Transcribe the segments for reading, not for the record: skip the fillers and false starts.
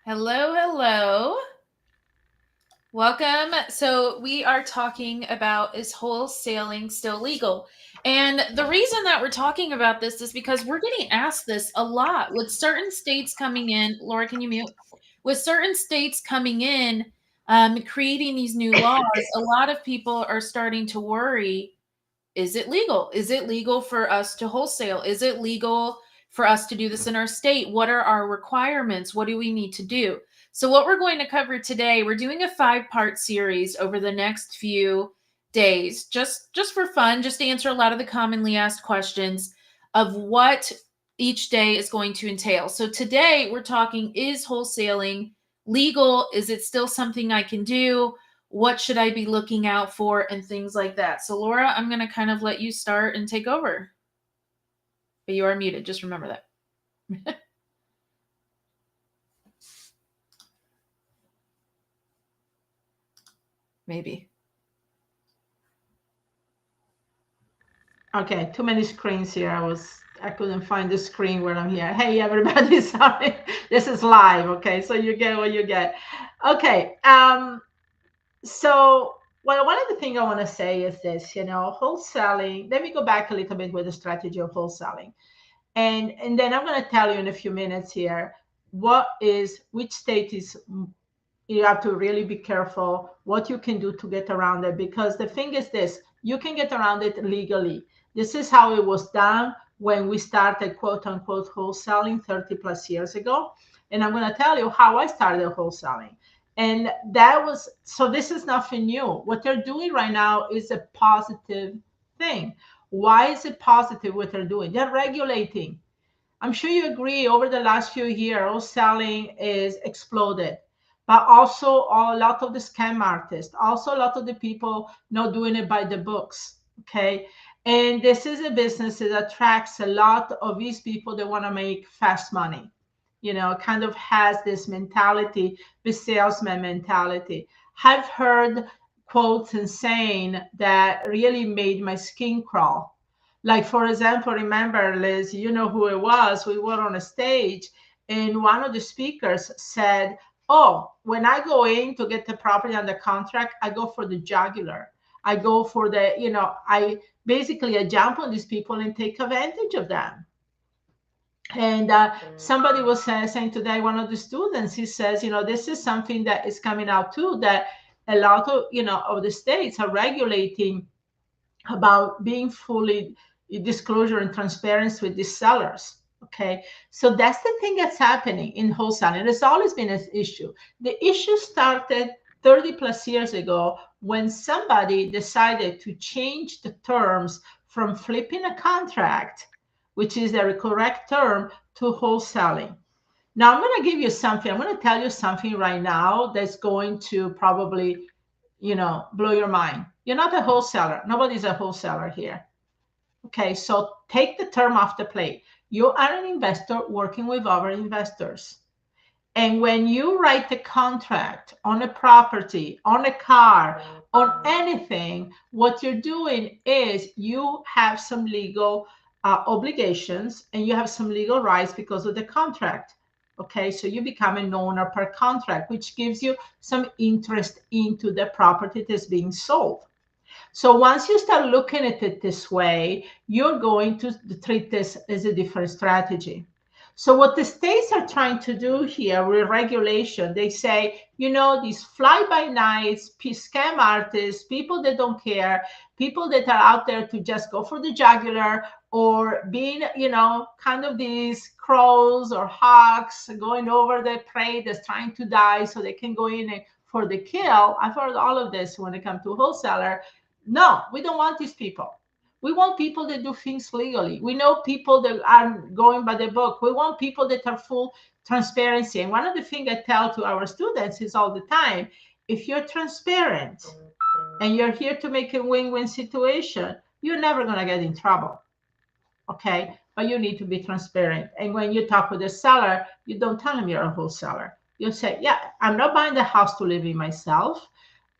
Hello, hello. Welcome. So, we are talking about is wholesaling still legal? And the reason that we're talking about this is because we're getting asked this a lot with certain states coming in. Laura, can you mute? With certain states coming in, creating these new laws, a lot of people are starting to worry, is it legal? Is it legal for us to wholesale? Is it legal for us to do this in our state? What are our requirements? What do we need to do? So, what we're going to cover today, we're doing a 5-part series over the next few days, just for fun, just to answer a lot of the commonly asked questions of what each day is going to entail. So, today we're talking, is wholesaling legal? Is it still something I can do? What should I be looking out for, and things like that. So, Laura, I'm going to kind of let you start and take over. But you are muted. Just remember that. Maybe. Okay, too many screens here. I couldn't find the screen where I'm here. Hey everybody, sorry. This is live, okay? So you get what you get. Okay. So well, one of the things I want to say is this, wholesaling. Let me go back a little bit with the strategy of wholesaling. And then I'm going to tell you in a few minutes here which state is you have to really be careful what you can do to get around it, because the thing is this: you can get around it legally. This is how it was done when we started quote unquote wholesaling 30 plus years ago. And I'm going to tell you how I started wholesaling. And that was, so this is nothing new. What they're doing right now is a positive thing. Why is it positive what they're doing? They're regulating. I'm sure you agree, over the last few years, wholesaling is exploded. But also a lot of the scam artists, also a lot of the people not doing it by the books. Okay. And this is a business that attracts a lot of these people that want to make fast money. Kind of has this mentality, the salesman mentality. I've heard quotes and saying that really made my skin crawl. Like, for example, remember, Liz, you know who it was. We were on a stage, and one of the speakers said, "Oh, when I go in to get the property under contract, I go for the jugular. I go for I jump on these people and take advantage of them." And somebody was saying today, one of the students, he says, this is something that is coming out too, that a lot of the states are regulating about being fully disclosure and transparency with these sellers. Okay, so that's the thing that's happening in wholesaling. It's always been an issue. The issue started 30 plus years ago when somebody decided to change the terms from flipping a contract, which is the correct term, to wholesaling. Now I'm going to give you something. I'm going to tell you something right now that's going to probably blow your mind. You're not a wholesaler. Nobody's a wholesaler here. Okay, so take the term off the plate. You are an investor working with other investors. And when you write the contract on a property, on a car, on anything, what you're doing is you have some legal obligations and you have some legal rights because of the contract. Okay, so you become an owner per contract, which gives you some interest into the property that's being sold. So once you start looking at it this way, you're going to treat this as a different strategy. So what the states are trying to do here with regulation, they say, these fly-by-nights, scam artists, people that don't care, people that are out there to just go for the jugular, or being, kind of these crows or hawks going over the prey that's trying to die so they can go in for the kill. I've heard all of this when it comes to wholesaler. No, we don't want these people. We want people that do things legally. We know people that are going by the book. We want people that are full transparency. And one of the things I tell to our students is all the time, if you're transparent and you're here to make a win-win situation, you're never going to get in trouble. Okay? But you need to be transparent. And when you talk with a seller, you don't tell them you're a wholesaler. You say, yeah, I'm not buying the house to live in myself.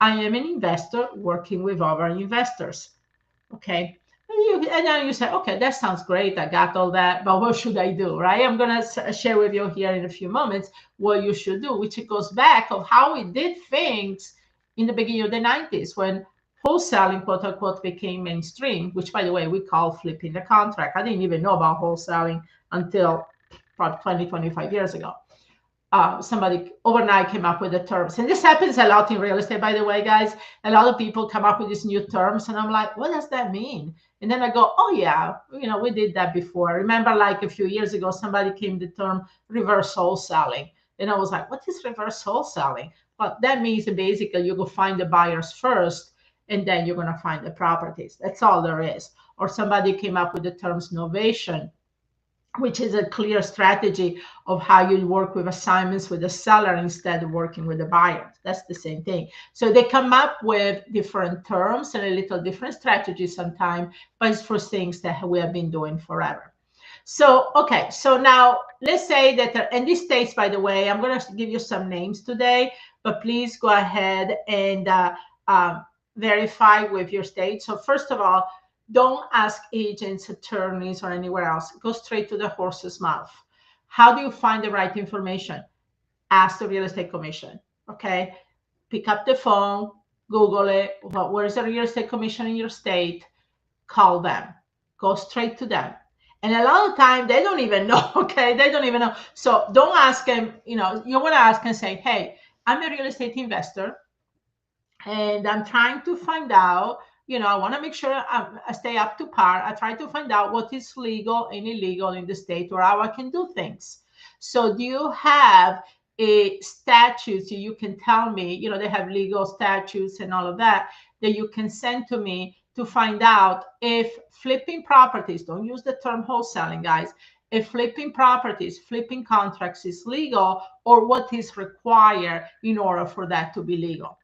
I am an investor working with other investors. Okay. And then you say, okay, that sounds great. I got all that, but what should I do, right? I'm going to share with you here in a few moments what you should do, which it goes back of how we did things in the beginning of the 90s when wholesaling, quote unquote, became mainstream, which, by the way, we call flipping the contract. I didn't even know about wholesaling until probably 20, 25 years ago. Somebody overnight came up with the terms. And this happens a lot in real estate, by the way, guys. A lot of people come up with these new terms, and I'm like, what does that mean? And then I go, oh, yeah, we did that before. I remember like a few years ago, somebody came the term reverse wholesaling. And I was like, what is reverse wholesaling? Well, that means that basically you go find the buyers first, and then you're going to find the properties. That's all there is. Or somebody came up with the terms novation, which is a clear strategy of how you work with assignments with the seller instead of working with the buyer. That's the same thing. So they come up with different terms and a little different strategies sometimes, but it's for things that we have been doing forever. So, okay, so now let's say that, and these states, by the way, I'm going to give you some names today, but please go ahead and verify with your state. So first of all, don't ask agents, attorneys, or anywhere else. Go straight to the horse's mouth. How do you find the right information? Ask the real estate commission. Okay. Pick up the phone, Google it. Where's the real estate commission in your state? Call them. Go straight to them. And a lot of time they don't even know. Okay. They don't even know. So don't ask them. You want to ask and say, hey, I'm a real estate investor and I'm trying to find out, I want to make sure I stay up to par. I try to find out what is legal and illegal in the state or how I can do things. So do you have a statutes you can tell me, they have legal statutes and all of that you can send to me to find out if flipping properties, don't use the term wholesaling, guys, if flipping properties, flipping contracts is legal or what is required in order for that to be legal.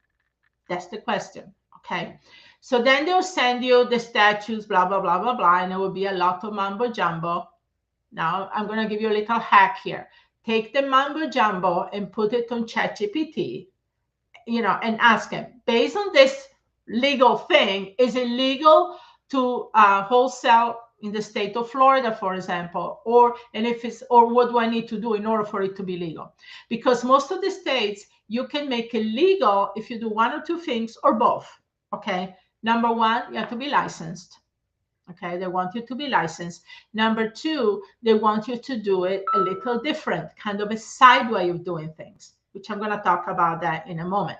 That's the question. Okay. So then they'll send you the statutes, blah, blah, blah, blah, blah, and it will be a lot of mumbo jumbo. Now I'm going to give you a little hack here. Take the mumbo jumbo and put it on ChatGPT, and ask him, based on this legal thing, is it legal to wholesale in the state of Florida, for example, or what do I need to do in order for it to be legal? Because most of the states, you can make it legal if you do one or two things or both. Okay. Number one, you have to be licensed. Okay. They want you to be licensed. Number two, they want you to do it a little different, kind of a side way of doing things, which I'm going to talk about that in a moment.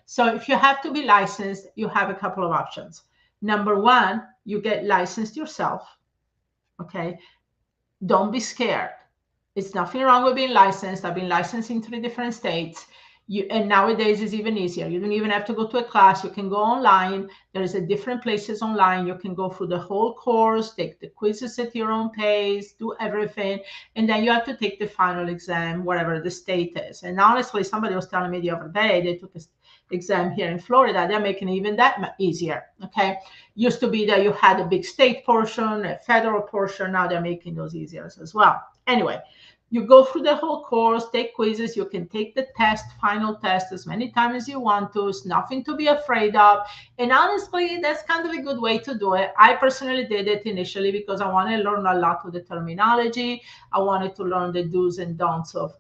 So if you have to be licensed, you have a couple of options. Number one, you get licensed yourself. Okay. Don't be scared. It's nothing wrong with being licensed. I've been licensed in 3 different states. And nowadays it's even easier. You don't even have to go to a class. You can go online. There's different places online. You can go through the whole course, take the quizzes at your own pace, do everything. And then you have to take the final exam, whatever the state is. And honestly, somebody was telling me the other day, they took an exam here in Florida. They're making it even that easier. Okay. Used to be that you had a big state portion, a federal portion. Now they're making those easier as well. Anyway, you go through the whole course, take quizzes. You can take the test, final test, as many times as you want to. It's nothing to be afraid of. And honestly, that's kind of a good way to do it. I personally did it initially because I wanted to learn a lot of the terminology. I wanted to learn the do's and don'ts of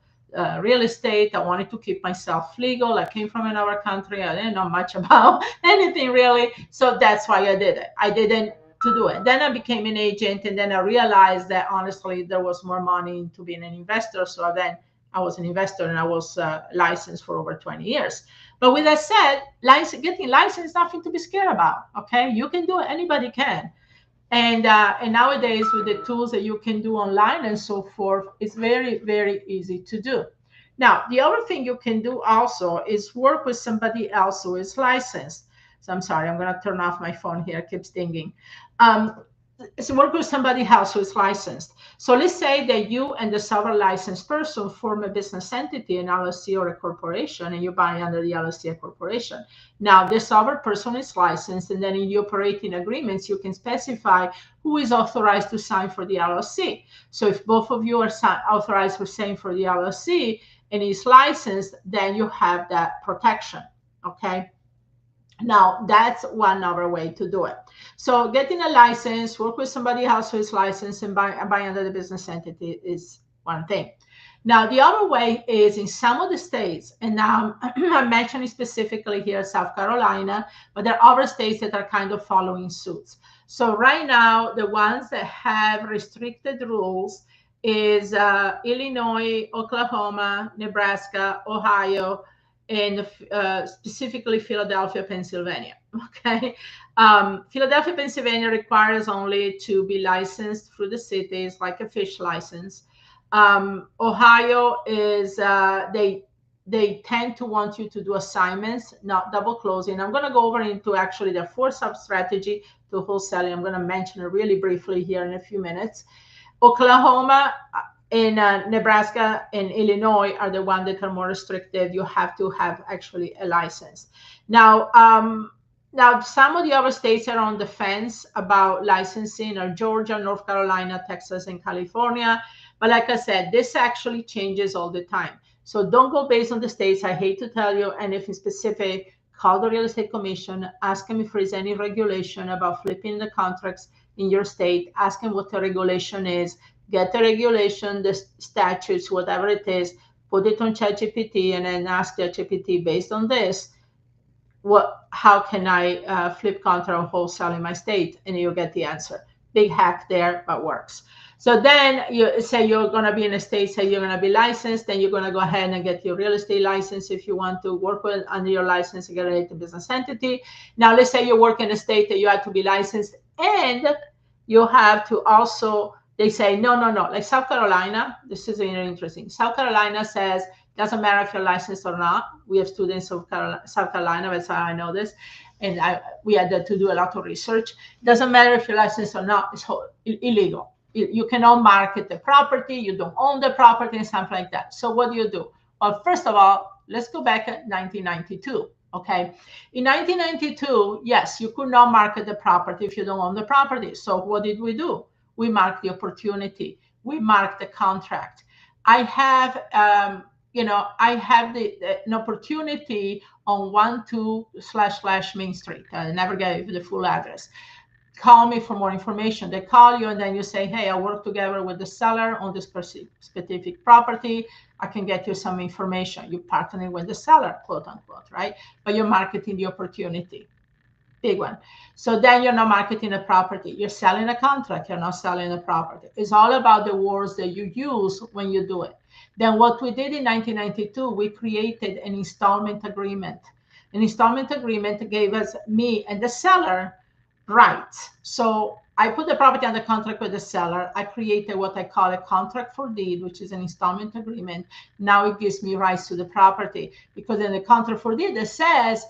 real estate. I wanted to keep myself legal. I came from another country. I didn't know much about anything really. So that's why I did it. I didn't to do it. Then I became an agent, and then I realized that honestly there was more money into being an investor. So then I was an investor, and I was licensed for over 20 years. But with that said, getting licensed is nothing to be scared about. Okay, you can do it. Anybody can. And nowadays with the tools that you can do online and so forth, it's very, very easy to do. Now, the other thing you can do also is work with somebody else who is licensed. So I'm sorry, I'm going to turn off my phone here. It keeps dinging. So work with somebody else who is licensed. So let's say that you and the seller licensed person form a business entity, an LLC or a corporation, and you buy under the LLC or corporation. Now, this other person is licensed, and then in the operating agreements, you can specify who is authorized to sign for the LLC. So if both of you are authorized for signing for the LLC and is licensed, then you have that protection. Okay. Now, that's one other way to do it. So getting a license, work with somebody else who is licensed and buy under the business entity is one thing. Now, the other way is in some of the states, and now I'm mentioning specifically here South Carolina, but there are other states that are kind of following suits. So right now, the ones that have restricted rules is Illinois, Oklahoma, Nebraska, Ohio, and specifically Philadelphia, Pennsylvania. Okay. Philadelphia, Pennsylvania requires only to be licensed through the cities, like a fish license. Ohio is they tend to want you to do assignments, not double closing. I'm going to go over into actually the four sub strategy to wholesaling. I'm going to mention it really briefly here in a few minutes. Oklahoma and Nebraska and Illinois are the ones that are more restricted. You have to have actually a license. Now, now some of the other states are on the fence about licensing, or Georgia, North Carolina, Texas, and California. But like I said, this actually changes all the time. So don't go based on the states. I hate to tell you anything specific. Call the real estate commission, ask them if there is any regulation about flipping the contracts in your state, ask them what the regulation is, get the regulation, the statutes, whatever it is, put it on ChatGPT, and then ask ChatGPT based on this, how can I flip contract or wholesale in my state? And you get the answer. Big hack there, but works. So then you say you're going to be in a state, say you're going to be licensed, then you're going to go ahead and get your real estate license if you want to work with under your license, you get a business entity. Now, let's say you work in a state that you have to be licensed, and you have to also, they say, no, no, no. Like South Carolina, this is really interesting. South Carolina says, doesn't matter if you're licensed or not. We have students of South Carolina, that's how I know this. And we had to do a lot of research. Doesn't matter if you're licensed or not, it's illegal. You cannot market the property, you don't own the property, and something like that. So what do? Well, first of all, let's go back at 1992. Okay. In 1992, yes, you could not market the property if you don't own the property. So what did we do? We marked the opportunity. We marked the contract. I have, I have an opportunity on 12 / Main Street. I never gave the full address. Call me for more information. They call you, and then you say, hey, I work together with the seller on this specific property. I can get you some information. You're partnering with the seller, quote unquote, right? But you're marketing the opportunity. Big one. So then you're not marketing a property. You're selling a contract. You're not selling a property. It's all about the words that you use when you do it. Then what we did in 1992, we created an installment agreement. An installment agreement gave us, me and the seller, rights. So I put the property under contract with the seller. I created what I call a contract for deed, which is an installment agreement. Now it gives me rights to the property, because in the contract for deed, it says,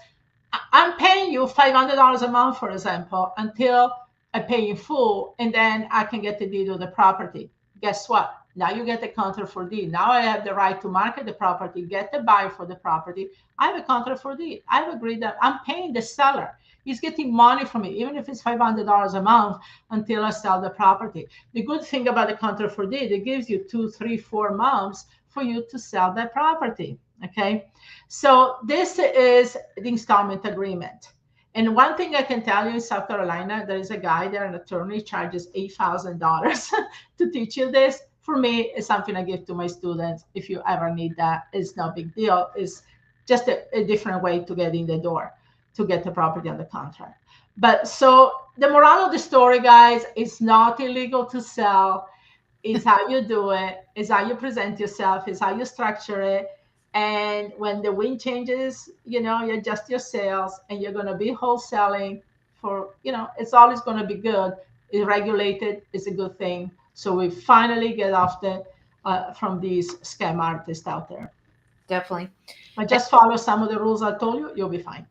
I'm paying you $500 a month, for example, until I pay in full, and then I can get the deed of the property. Guess what? Now you get the contract for deed. Now I have the right to market the property, get the buyer for the property. I have a contract for deed. I've agreed that I'm paying the seller. He's getting money from me, even if it's $500 a month, until I sell the property. The good thing about the contract for deed, it gives you 2, 3, 4 months for you to sell that property. Okay. So this is the installment agreement. And one thing I can tell you, in South Carolina, there is a guy there, an attorney, charges $8,000 to teach you this. For me, it's something I give to my students. If you ever need that, it's no big deal. It's just a different way to get in the door, to get the property under contract. But so the moral of the story, guys, it's not illegal to sell. It's how you do it. It's how you present yourself. It's how you structure it. And when the wind changes, you adjust your sales, and you're going to be wholesaling for, it's always going to be good. It's regulated. It's a good thing. So we finally get off from these scam artists out there. Definitely. But just follow some of the rules I told you, you'll be fine.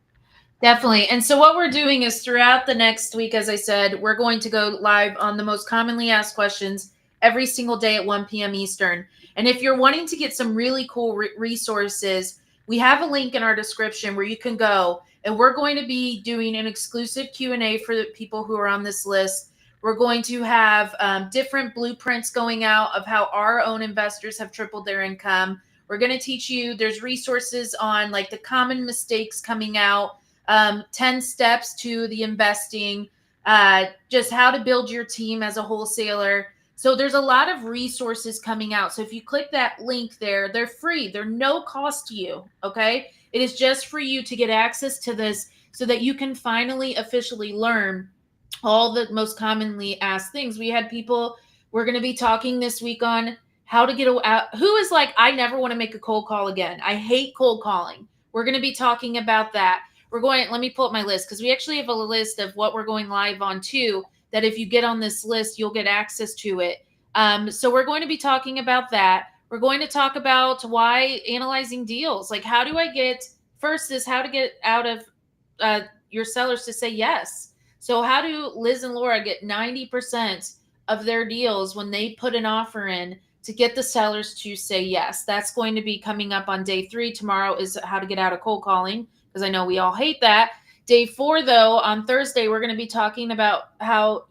Definitely. And so what we're doing is, throughout the next week, as I said, we're going to go live on the most commonly asked questions every single day at 1 p.m. Eastern. And if you're wanting to get some really cool resources, we have a link in our description where you can go, and we're going to be doing an exclusive Q&A for the people who are on this list. We're going to have different blueprints going out of how our own investors have tripled their income. We're going to teach you, there's resources on like the common mistakes coming out 10 steps to the investing, just how to build your team as a wholesaler. So there's a lot of resources coming out. So if you click that link there, they're free. They're no cost to you. Okay. It is just for you to get access to this so that you can finally officially learn all the most commonly asked things. We had people, we're going to be talking this week on how to get out. Who is like, I never want to make a cold call again. I hate cold calling. We're going to be talking about that. We're going, let me pull up my list because we actually have a list of what we're going live on too, that if you get on this list, you'll get access to it. So we're going to be talking about that. We're going to talk about why analyzing deals. Like, how do I get, first is how to get out of your sellers to say yes. So how do Liz and Laura get 90% of their deals when they put an offer in to get the sellers to say yes? That's going to be coming up on day 3. Tomorrow is how to get out of cold calling, because I know we all hate that. Day 4, though, on Thursday, we're going to be talking about how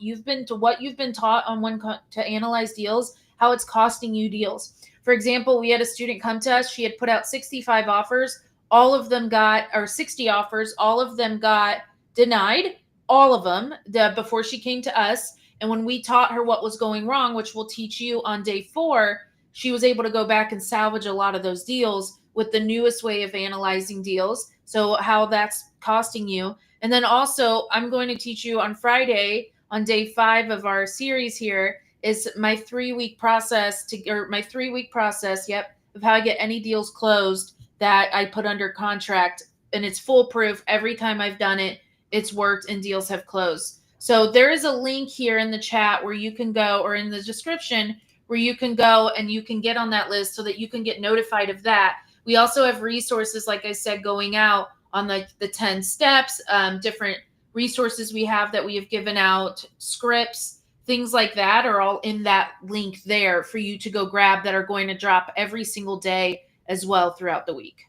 what you've been taught on when to analyze deals, how it's costing you deals. For example, we had a student come to us. She had put out 65 offers. All of them got, or 60 offers. All of them got denied. All of them before she came to us. And when we taught her what was going wrong, which we'll teach you on day 4, she was able to go back and salvage a lot of those deals with the newest way of analyzing deals. So how that's costing you. And then also, I'm going to teach you on Friday, on day 5 of our series here, is my 3-week process of how I get any deals closed that I put under contract. And it's foolproof. Every time I've done it, it's worked and deals have closed. So there is a link here in the chat where you can go, or in the description, where you can go and you can get on that list so that you can get notified of that. We also have resources, like I said, going out on the 10 steps, different resources we have that we have given out, scripts, things like that are all in that link there for you to go grab, that are going to drop every single day as well throughout the week.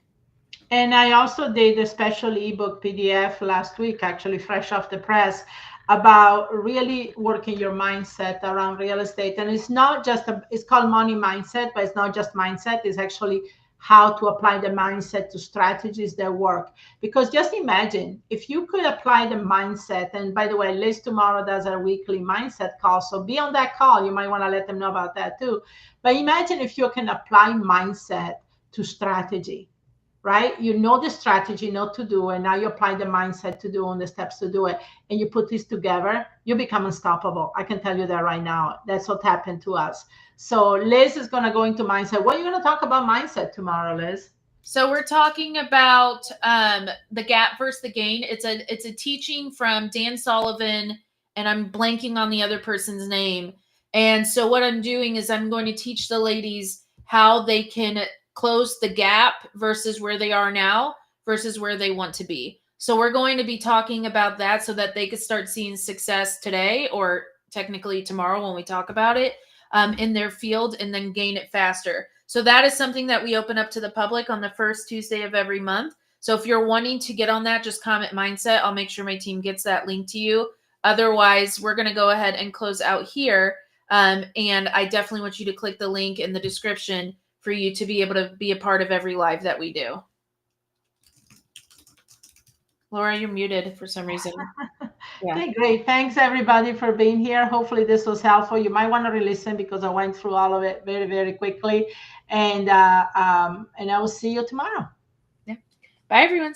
And I also did a special ebook PDF last week, actually fresh off the press, about really working your mindset around real estate. And it's not just it's called money mindset, but it's not just mindset. It's actually how to apply the mindset to strategies that work. Because just imagine if you could apply the mindset, and by the way, Liz tomorrow does a weekly mindset call. So be on that call. You might want to let them know about that too. But imagine if you can apply mindset to strategy, right? You know the strategy not to do, and now you apply the mindset to do and the steps to do it, and you put this together, you become unstoppable. I can tell you that right now. That's what happened to us. So Liz is going to go into mindset. What are you going to talk about mindset tomorrow, Liz? So we're talking about the gap versus the gain. It's a teaching from Dan Sullivan, and I'm blanking on the other person's name. And so what I'm doing is I'm going to teach the ladies how they can close the gap versus where they are now versus where they want to be. So we're going to be talking about that so that they could start seeing success today, or technically tomorrow when we talk about it, in their field, and then gain it faster. So that is something that we open up to the public on the first Tuesday of every month. So if you're wanting to get on that, just comment mindset. I'll make sure my team gets that link to you. Otherwise, we're going to go ahead and close out here. And I definitely want you to click the link in the description for you to be able to be a part of every live that we do. Laura, you're muted for some reason. Yeah. Okay, great. Thanks everybody for being here. Hopefully this was helpful. You might want to re-listen because I went through all of it very, very quickly. And I will see you tomorrow. Yeah. Bye, everyone.